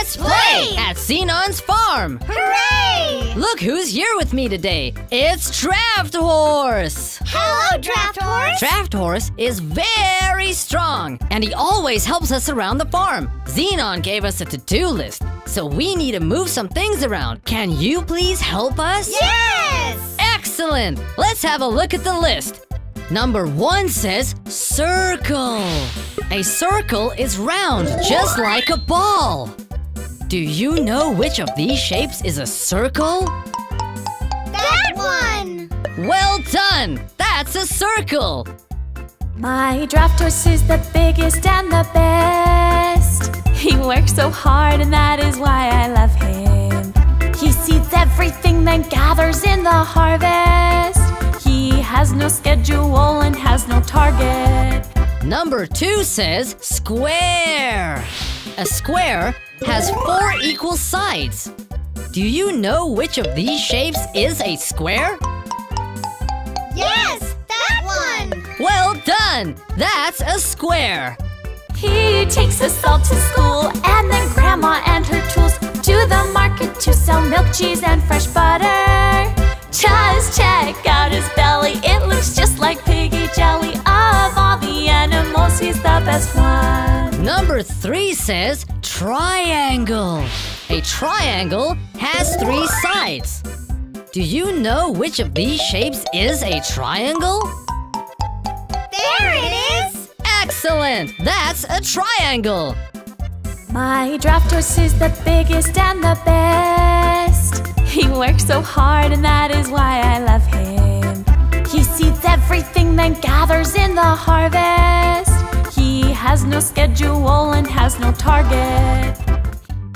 Let's play at Zenon's Farm! Hooray! Look who's here with me today. It's Draft Horse! Hello, Draft Horse! Draft Horse is very strong, and he always helps us around the farm. Zenon gave us a to-do list, so we need to move some things around. Can you please help us? Yes! Excellent! Let's have a look at the list. Number 1 says circle. A circle is round, just like a ball. Do you know which of these shapes is a circle? That one! Well done! That's a circle! My draft horse is the biggest and the best. He works so hard and that is why I love him. He seeds everything then gathers in the harvest. He has no schedule and has no target. Number 2 says square. A square has 4 equal sides. Do you know which of these shapes is a square? Yes! That one! Well done! That's a square! He takes us all to school and then Grandma and her tools to the market to sell milk, cheese, and fresh butter. Just check out his belly, it looks just like piggy jelly. Of all the animals, he's the best one. Number 3 says triangle. A triangle has 3 sides. Do you know which of these shapes is a triangle? There it is! Excellent! That's a triangle! My draft horse is the biggest and the best. He works so hard and that is why I love him. He seeds everything then gathers in the harvest. He has no schedule and has no target.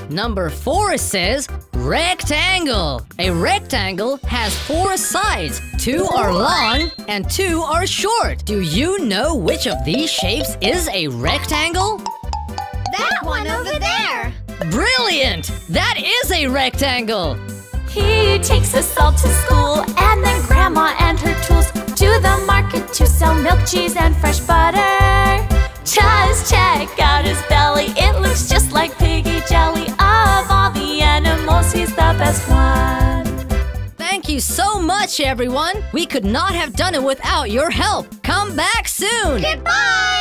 Number 4 says rectangle. A rectangle has 4 sides. 2 are long and 2 are short. Do you know which of these shapes is a rectangle? That one over there! Brilliant! That is a rectangle! He takes us all to school and then Grandma and her tools to the market to sell milk, cheese, and fresh butter. Just check out his belly, it looks just like piggy jelly. Of all the animals, he's the best one. Thank you so much, everyone! We could not have done it without your help! Come back soon! Goodbye!